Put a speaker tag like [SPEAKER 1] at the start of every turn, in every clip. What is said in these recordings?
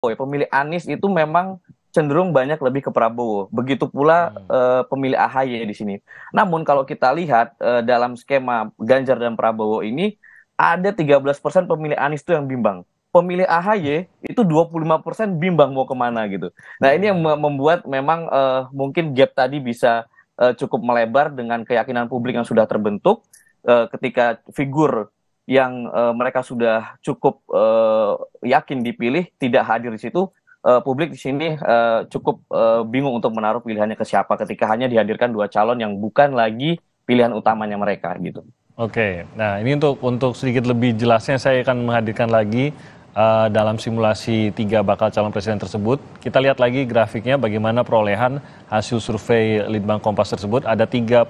[SPEAKER 1] ya, pemilih Anies itu memang cenderung banyak lebih ke Prabowo. Begitu pula
[SPEAKER 2] Hmm.
[SPEAKER 1] pemilih AHY di sini. Namun kalau kita lihat dalam skema Ganjar dan Prabowo ini ada 13% pemilih Anies itu yang bimbang. Pemilih AHY itu 25% bimbang mau kemana gitu. Nah ini yang membuat memang mungkin gap tadi bisa cukup melebar dengan keyakinan publik yang sudah terbentuk ketika figur yang mereka sudah cukup yakin dipilih tidak hadir di situ, publik di sini cukup bingung untuk menaruh pilihannya ke siapa ketika hanya dihadirkan dua calon yang bukan lagi pilihan utamanya mereka gitu.
[SPEAKER 2] Oke, nah ini untuk sedikit lebih jelasnya saya akan menghadirkan lagi dalam simulasi tiga bakal calon presiden tersebut. Kita lihat lagi grafiknya bagaimana perolehan hasil survei Litbang Kompas tersebut. Ada 34,9%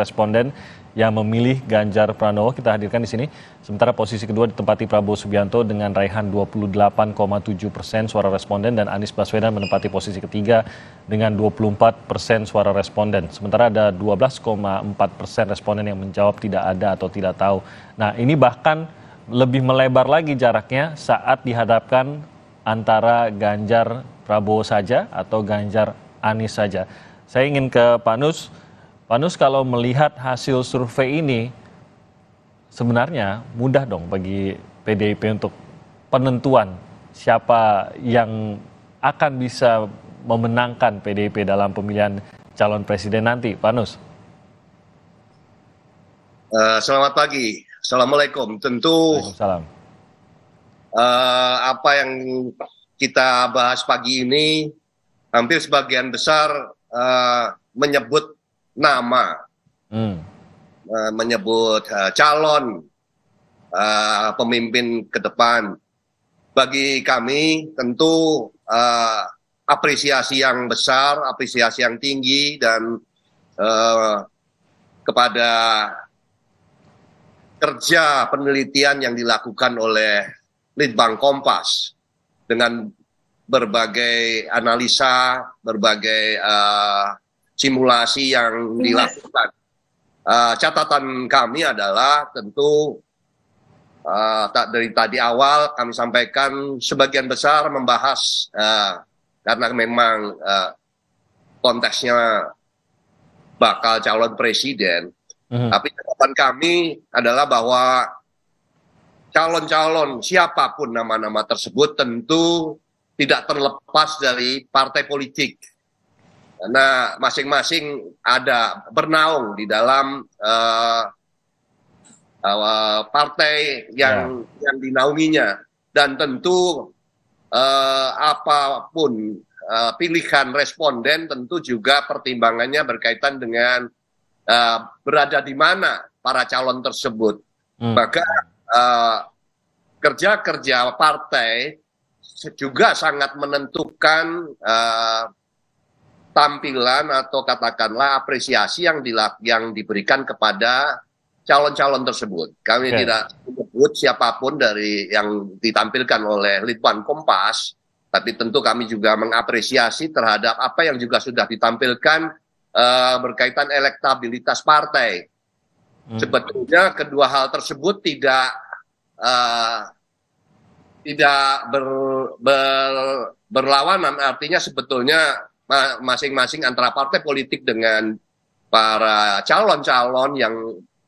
[SPEAKER 2] responden yang memilih Ganjar Pranowo, kita hadirkan di sini. Sementara posisi kedua ditempati Prabowo Subianto dengan raihan 28,7% suara responden, dan Anies Baswedan menempati posisi ketiga dengan 24% suara responden. Sementara ada 12,4% responden yang menjawab tidak ada atau tidak tahu. Nah, ini bahkan lebih melebar lagi jaraknya saat dihadapkan antara Ganjar Prabowo saja atau Ganjar Anies saja. Saya ingin ke Pak Nus. Pak Nus, kalau melihat hasil survei ini, sebenarnya mudah dong bagi PDIP untuk penentuan siapa yang akan bisa memenangkan PDIP dalam pemilihan calon presiden nanti, Pak Nus.
[SPEAKER 3] Selamat pagi, Assalamualaikum. Tentu
[SPEAKER 2] Waalaikumsalam.
[SPEAKER 3] apa yang kita bahas pagi ini hampir sebagian besar menyebut nama,
[SPEAKER 2] Hmm.
[SPEAKER 3] menyebut calon pemimpin ke depan. Bagi kami tentu apresiasi yang besar, apresiasi yang tinggi, dan kepada kerja penelitian yang dilakukan oleh Litbang Kompas dengan berbagai analisa, berbagai simulasi yang dilakukan. Catatan kami adalah tentu dari tadi awal kami sampaikan sebagian besar membahas karena memang konteksnya bakal calon presiden. Tapi catatan kami adalah bahwa calon-calon siapapun nama-nama tersebut tentu tidak terlepas dari partai politik. Karena masing-masing ada bernaung di dalam partai yang dinaunginya. Dan tentu apapun pilihan responden tentu juga pertimbangannya berkaitan dengan berada di mana para calon tersebut. Maka kerja-kerja partai juga sangat menentukan tampilan atau katakanlah apresiasi yang diberikan kepada calon-calon tersebut. Kami tidak menyebut siapapun dari yang ditampilkan oleh Litbang Kompas, tapi tentu kami juga mengapresiasi terhadap apa yang juga sudah ditampilkan berkaitan elektabilitas partai. Sebetulnya kedua hal tersebut tidak berlawanan, artinya sebetulnya masing-masing antara partai politik dengan para calon-calon yang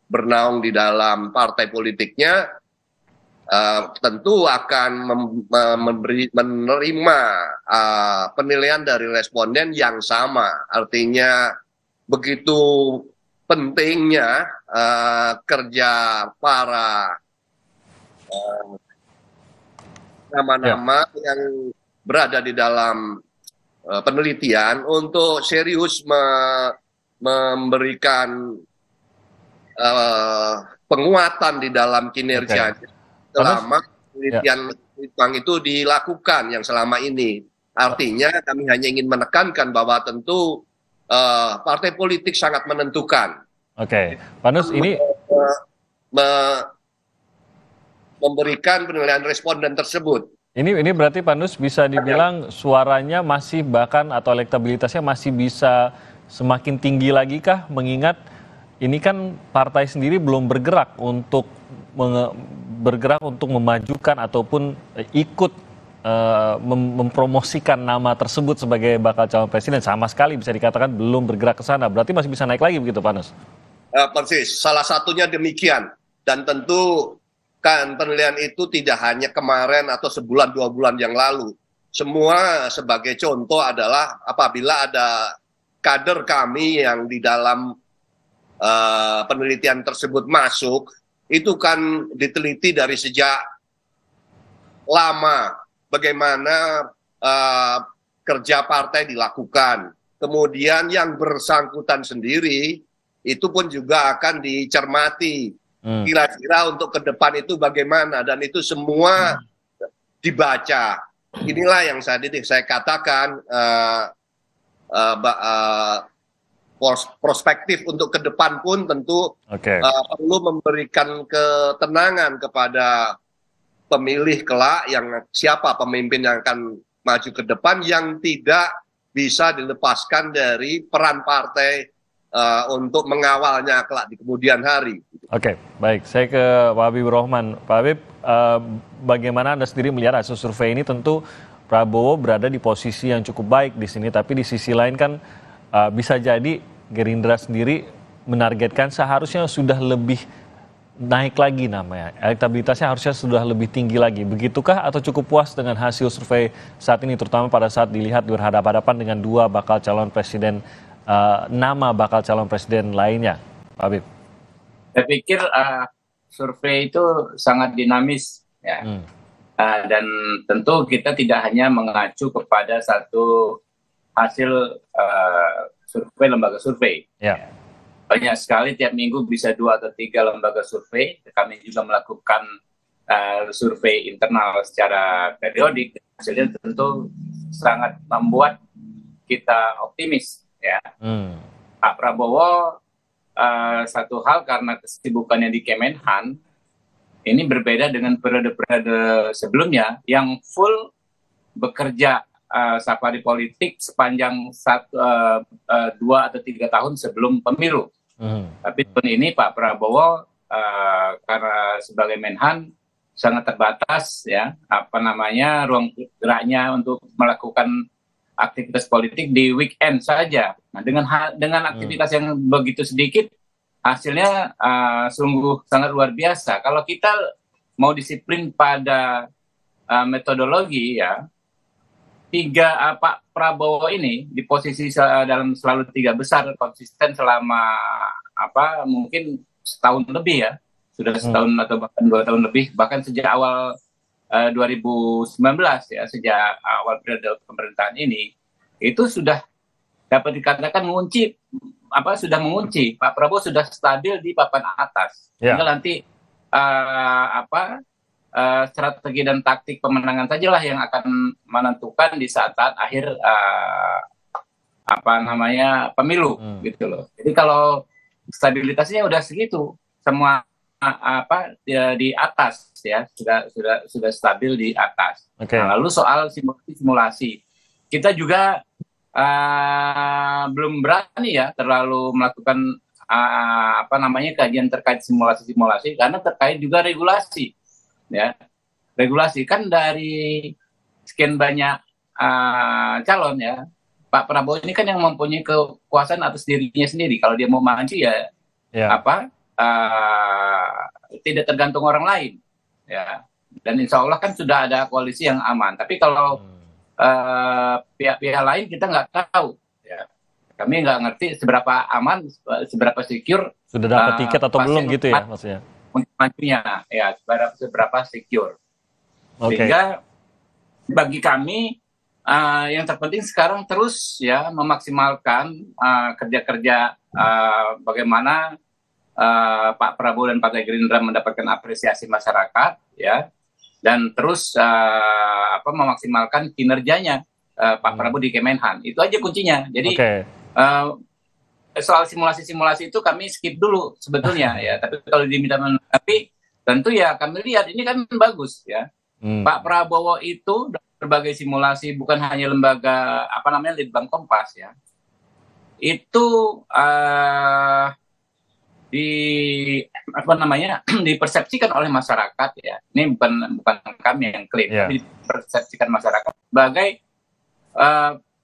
[SPEAKER 3] bernaung di dalam partai politiknya tentu akan menerima penilaian dari responden yang sama. Artinya begitu pentingnya kerja para nama-nama yang berada di dalam penelitian untuk serius memberikan penguatan di dalam kinerjanya selama penelitian Litbang itu dilakukan yang selama ini. Artinya kami hanya ingin menekankan bahwa tentu partai politik sangat menentukan.
[SPEAKER 2] Oke, Pak Nus, ini
[SPEAKER 3] memberikan penilaian responden tersebut.
[SPEAKER 2] Ini berarti Pak Nus bisa dibilang suaranya masih bahkan atau elektabilitasnya masih bisa semakin tinggi lagi kah? Mengingat ini kan partai sendiri belum bergerak untuk memajukan ataupun ikut mempromosikan nama tersebut sebagai bakal calon presiden sama sekali bisa dikatakan belum bergerak ke sana. Berarti masih bisa naik lagi begitu, Pak Nus?
[SPEAKER 3] Persis, salah satunya demikian. Dan tentu kan penilaian itu tidak hanya kemarin atau sebulan 2 bulan yang lalu. Semua sebagai contoh adalah apabila ada kader kami yang di dalam penelitian tersebut masuk, itu kan diteliti dari sejak lama bagaimana kerja partai dilakukan. Kemudian yang bersangkutan sendiri itu pun juga akan dicermati. Kira-kira untuk ke depan itu bagaimana, dan itu semua dibaca. Inilah yang saya katakan prospektif untuk ke depan pun tentu perlu memberikan ketenangan kepada pemilih kelak, yang siapa pemimpin yang akan maju ke depan, yang tidak bisa dilepaskan dari peran partai untuk mengawalnya kelak di kemudian hari.
[SPEAKER 2] Oke, baik. Saya ke Pak Habibur Rahman. Pak Habib, bagaimana Anda sendiri melihat hasil survei ini? Tentu Prabowo berada di posisi yang cukup baik di sini, tapi di sisi lain kan bisa jadi Gerindra sendiri menargetkan seharusnya sudah lebih naik lagi namanya. Elektabilitasnya harusnya sudah lebih tinggi lagi. Begitukah atau cukup puas dengan hasil survei saat ini, terutama pada saat dilihat berhadapan-hadapan dengan dua bakal calon presiden, nama bakal calon presiden lainnya, Pak Habib?
[SPEAKER 4] Saya pikir survei itu sangat dinamis, ya. Dan tentu kita tidak hanya mengacu kepada satu hasil survei lembaga survei.
[SPEAKER 2] Ya.
[SPEAKER 4] Banyak sekali, tiap minggu bisa 2 atau 3 lembaga survei. Kami juga melakukan survei internal secara periodik. Hasilnya tentu sangat membuat kita optimis, ya. Pak Prabowo satu hal, karena kesibukannya di Kemenhan, ini berbeda dengan periode-periode sebelumnya yang full bekerja safari politik sepanjang 2 atau 3 tahun sebelum pemilu. Tapi tahun ini Pak Prabowo karena sebagai Menhan sangat terbatas, ya, ruang geraknya untuk melakukan aktivitas politik di weekend saja. Nah, dengan aktivitas yang begitu sedikit, hasilnya sungguh sangat luar biasa. Kalau kita mau disiplin pada metodologi, ya, Pak Prabowo ini di posisi dalam selalu 3 besar konsisten selama mungkin setahun lebih, ya, sudah setahun atau bahkan 2 tahun lebih, bahkan sejak awal 2019, ya, sejak awal periode pemerintahan ini, itu sudah dapat dikatakan sudah mengunci. Pak Prabowo sudah stabil di papan atas. Tinggal nanti strategi dan taktik pemenangan sajalah yang akan menentukan di saat-saat akhir pemilu, gitu loh. Jadi kalau stabilitasnya udah segitu, semua di atas, ya, sudah stabil di atas. Nah, lalu soal simulasi, kita juga belum berani, ya, terlalu melakukan kajian terkait simulasi karena terkait juga regulasi, ya. Regulasi kan dari sekian banyak calon, ya, Pak Prabowo ini kan yang mempunyai kekuasaan atas dirinya sendiri. Kalau dia mau maju, ya, tidak tergantung orang lain, ya. Dan insya Allah kan sudah ada koalisi yang aman. Tapi kalau pihak-pihak lain kita nggak tahu, ya. Kami nggak ngerti seberapa aman, seberapa secure.
[SPEAKER 2] Sudah dapat tiket atau belum, gitu ya, maksudnya?
[SPEAKER 4] Majunya, ya, seberapa secure. Sehingga bagi kami yang terpenting sekarang terus, ya, memaksimalkan kerja-kerja bagaimana Pak Prabowo dan Partai Gerindra mendapatkan apresiasi masyarakat, ya, dan terus memaksimalkan kinerjanya Pak Prabowo di Kemenhan. Itu aja kuncinya. Jadi soal simulasi itu kami skip dulu sebetulnya, ya. Tapi kalau diminta tentu, ya, kami lihat ini kan bagus, ya. Pak Prabowo itu berbagai simulasi, bukan hanya lembaga Litbang Kompas, ya. Itu di apa namanya dipersepsikan oleh masyarakat ya. Ini bukan kami yang klaim, tapi dipersepsikan masyarakat sebagai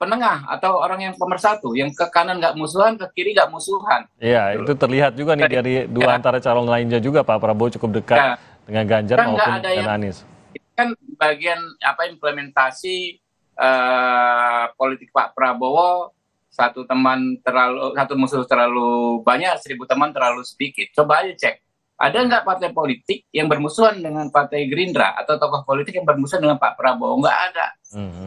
[SPEAKER 4] penengah atau orang yang pemersatu, yang ke kanan nggak musuhan, ke kiri nggak musuhan.
[SPEAKER 2] Iya, itu terlihat juga nih dari dua antara calon lainnya juga, Pak Prabowo cukup dekat dengan Ganjar
[SPEAKER 4] kan
[SPEAKER 2] maupun dengan Anies.
[SPEAKER 4] Kan bagian implementasi politik Pak Prabowo, satu musuh terlalu banyak, 1.000 teman terlalu sedikit. Coba aja cek, ada nggak partai politik yang bermusuhan dengan Partai Gerindra atau tokoh politik yang bermusuhan dengan Pak Prabowo? Nggak ada.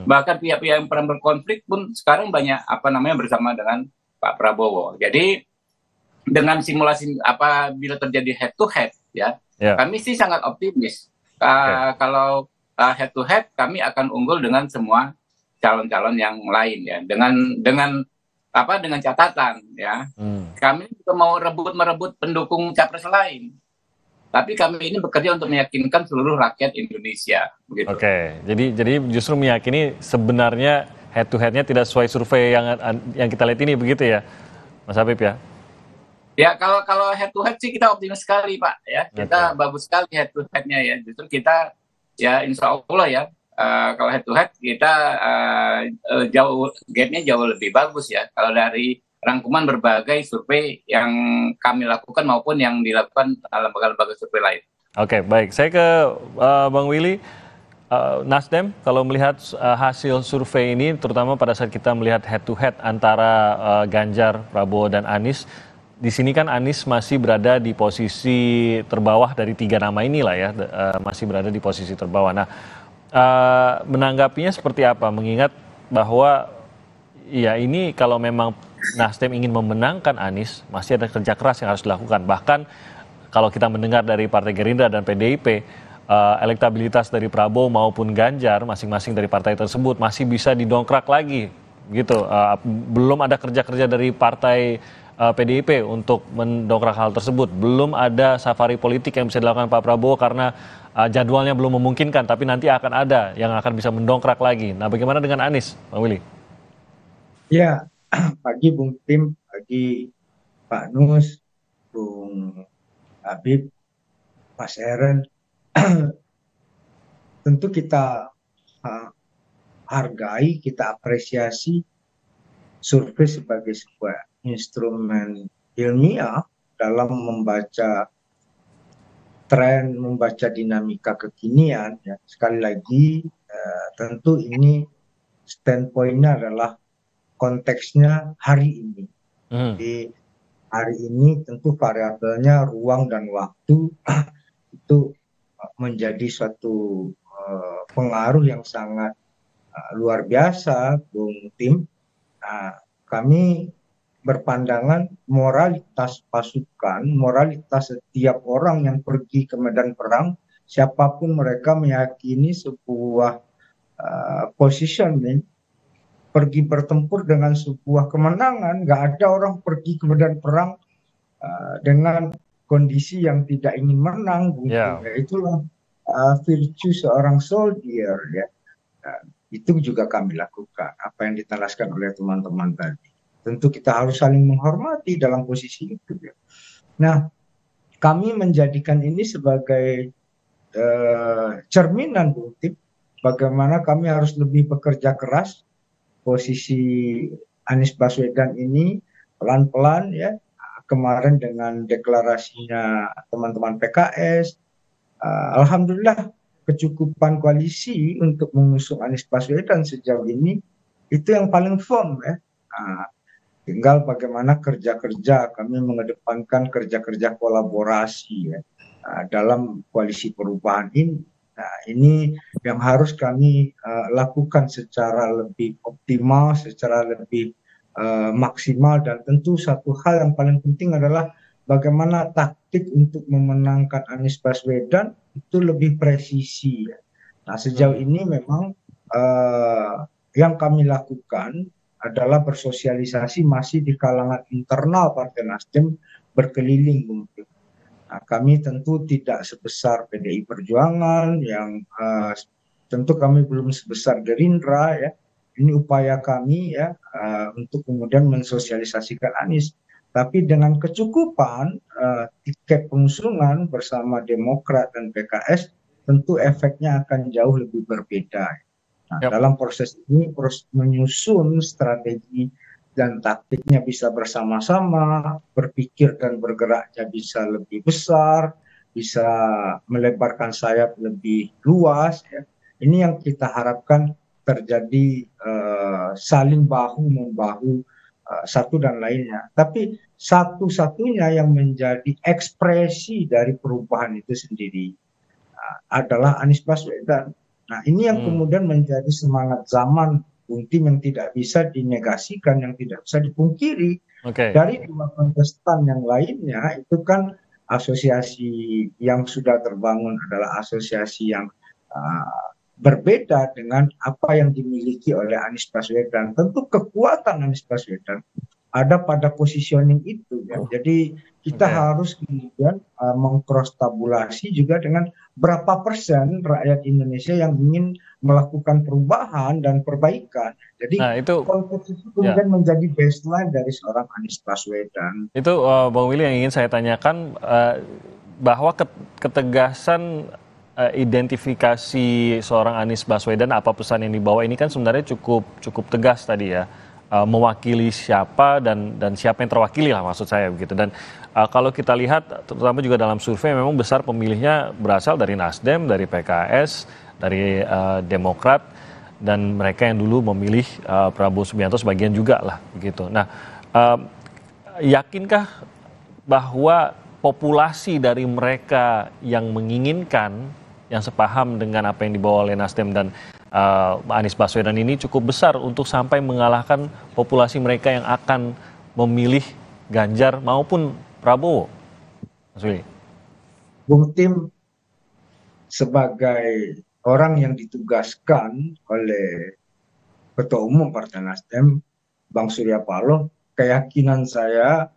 [SPEAKER 4] Bahkan pihak-pihak yang pernah berkonflik pun sekarang banyak bersama dengan Pak Prabowo. Jadi dengan simulasi bila terjadi head to head ya, kami sih sangat optimis. Kalau head to head kami akan unggul dengan semua calon-calon yang lain ya. Dengan catatan ya. Kami juga mau merebut pendukung capres lain. Tapi kami ini bekerja untuk meyakinkan seluruh rakyat Indonesia. Begitu.
[SPEAKER 2] Oke, jadi justru meyakini sebenarnya head to head-nya tidak sesuai survei yang kita lihat ini, begitu ya, Mas Habib ya?
[SPEAKER 4] Ya, kalau head to head sih kita optimis sekali, Pak. Ya, kita bagus sekali head to head-nya ya. Justru kita ya insya Allah ya, kalau head to head kita gap-nya jauh lebih bagus ya. Kalau dari rangkuman berbagai survei yang kami lakukan maupun yang dilakukan lembaga-lembaga survei lain.
[SPEAKER 2] Oke, baik. Saya ke Bang Willy. Nasdem, kalau melihat hasil survei ini, terutama pada saat kita melihat head to head antara Ganjar, Prabowo, dan Anies, di sini kan Anies masih berada di posisi terbawah dari 3 nama inilah ya, masih berada di posisi terbawah. Nah, menanggapinya seperti apa? Mengingat bahwa ya ini kalau memang Nasdem ingin memenangkan Anies, masih ada kerja keras yang harus dilakukan. Bahkan kalau kita mendengar dari Partai Gerindra dan PDIP, elektabilitas dari Prabowo maupun Ganjar, masing-masing dari partai tersebut masih bisa didongkrak lagi, gitu. Belum ada kerja-kerja dari Partai PDIP untuk mendongkrak hal tersebut. Belum ada safari politik yang bisa dilakukan Pak Prabowo karena jadwalnya belum memungkinkan, tapi nanti akan ada yang akan bisa mendongkrak lagi. Nah, bagaimana dengan Anies, Bang Willy?
[SPEAKER 5] Ya, pagi Bung Tim, pagi Pak Nus, Bung Habib, Mas Eren. Tentu kita hargai, kita apresiasi survei sebagai sebuah instrumen ilmiah dalam membaca tren, membaca dinamika kekinian. Ya. Sekali lagi, tentu ini standpoint-nya adalah konteksnya hari ini. Jadi hari ini tentu variabelnya ruang dan waktu itu menjadi suatu pengaruh yang sangat luar biasa, Bung Tim. Nah, kami berpandangan moralitas pasukan, moralitas setiap orang yang pergi ke medan perang, siapapun mereka meyakini sebuah positioning, pergi bertempur dengan sebuah kemenangan. Nggak ada orang pergi ke medan perang dengan kondisi yang tidak ingin menang. Itulah virtue seorang soldier ya. Itu juga kami lakukan, apa yang ditelaskan oleh teman-teman tadi. Tentu kita harus saling menghormati dalam posisi itu ya. Nah, kami menjadikan ini sebagai cerminan, Bung Tip, bagaimana kami harus lebih bekerja keras. Posisi Anies Baswedan ini pelan-pelan ya, kemarin dengan deklarasinya teman-teman PKS, alhamdulillah kecukupan koalisi untuk mengusung Anies Baswedan sejauh ini itu yang paling firm ya. Tinggal bagaimana kerja-kerja, kami mengedepankan kerja-kerja kolaborasi ya, dalam koalisi perubahan ini. Nah, ini yang harus kami lakukan secara lebih optimal, secara lebih maksimal, dan tentu satu hal yang paling penting adalah bagaimana taktik untuk memenangkan Anies Baswedan itu lebih presisi. Nah, sejauh ini memang yang kami lakukan adalah bersosialisasi masih di kalangan internal Partai Nasdem berkeliling mungkin. Nah, kami tentu tidak sebesar PDI Perjuangan yang tentu kami belum sebesar Gerindra ya. Ini upaya kami ya untuk kemudian mensosialisasikan Anies. Tapi dengan kecukupan tiket pengusungan bersama Demokrat dan PKS, tentu efeknya akan jauh lebih berbeda. Nah,
[SPEAKER 2] Yap.
[SPEAKER 5] dalam proses ini menyusun strategi dan taktiknya bisa bersama-sama, berpikir dan bergeraknya bisa lebih besar, bisa melebarkan sayap lebih luas. Ya. Ini yang kita harapkan terjadi saling bahu-membahu satu dan lainnya. Tapi satu-satunya yang menjadi ekspresi dari perubahan itu sendiri adalah Anies Baswedan. Nah, ini yang kemudian menjadi semangat zaman Bung Tim yang tidak bisa dinegasikan, yang tidak bisa dipungkiri. Dari dua kontestan yang lainnya itu kan asosiasi yang sudah terbangun adalah asosiasi yang berbeda dengan apa yang dimiliki oleh Anies Baswedan. Tentu kekuatan Anies Baswedan ada pada positioning itu ya. Jadi kita harus kemudian mengcross tabulasi juga dengan berapa persen rakyat Indonesia yang ingin melakukan perubahan dan perbaikan. Jadi konteks itu kemudian menjadi baseline dari seorang Anies Baswedan.
[SPEAKER 2] Itu Bang Willy yang ingin saya tanyakan, bahwa ketegasan identifikasi seorang Anies Baswedan, apa pesan yang dibawa ini kan sebenarnya cukup tegas tadi ya. Mewakili siapa dan siapa yang terwakili lah maksud saya begitu. Dan kalau kita lihat terutama juga dalam survei memang besar pemilihnya berasal dari Nasdem, dari PKS, dari Demokrat, dan mereka yang dulu memilih Prabowo Subianto sebagian juga lah begitu. Nah, yakinkah bahwa populasi dari mereka yang menginginkan, yang sepaham dengan apa yang dibawa oleh Nasdem dan Anies Baswedan ini cukup besar untuk sampai mengalahkan populasi mereka yang akan memilih Ganjar maupun Prabowo? Mas Willy.
[SPEAKER 5] Bung Tim sebagai orang yang ditugaskan oleh Ketua Umum Partai Nasdem, Bang Surya Paloh, keyakinan saya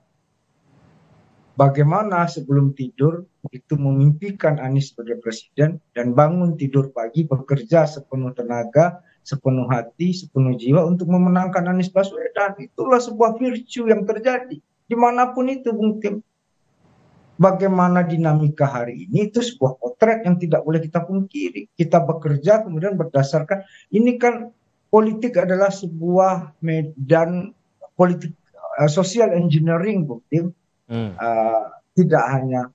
[SPEAKER 5] bagaimana sebelum tidur itu memimpikan Anies sebagai presiden dan bangun tidur pagi bekerja sepenuh tenaga, sepenuh hati, sepenuh jiwa untuk memenangkan Anies Baswedan. Itulah sebuah virtue yang terjadi dimanapun itu, Bung Tim. Bagaimana dinamika hari ini itu sebuah potret yang tidak boleh kita pungkiri. Kita bekerja kemudian berdasarkan, ini kan politik adalah sebuah medan politik social engineering, Bung Tim. Tidak hanya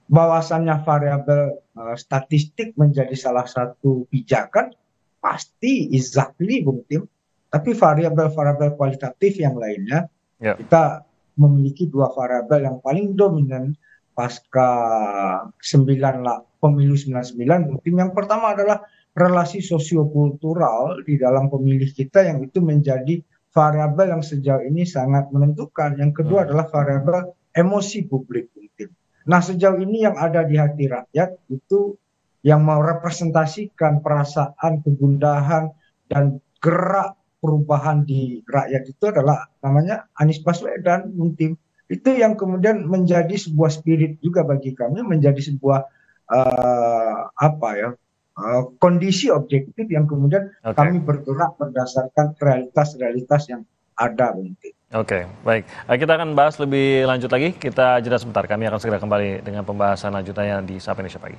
[SPEAKER 5] bahwasannya variabel statistik menjadi salah satu pijakan, pasti exactly Bung Tim, tapi variabel-variabel kualitatif yang lainnya, kita memiliki dua variabel yang paling dominan pasca pemilu 99 Bung Tim. Yang pertama adalah relasi sosiokultural di dalam pemilih kita yang itu menjadi variabel yang sejauh ini sangat menentukan. Yang kedua adalah variabel emosi publik, Bung Tim. Nah, sejauh ini yang ada di hati rakyat itu yang mau representasikan perasaan kegundahan dan gerak perubahan di rakyat itu adalah namanya Anies Baswedan, Bung Tim. Itu yang kemudian menjadi sebuah spirit juga bagi kami, menjadi sebuah kondisi objektif yang kemudian kami bergerak berdasarkan realitas-realitas yang ada, Bung Tim.
[SPEAKER 2] Oke, baik. Kita akan bahas lebih lanjut lagi. Kita jeda sebentar. Kami akan segera kembali dengan pembahasan lanjutannya di Sapa Indonesia Pagi.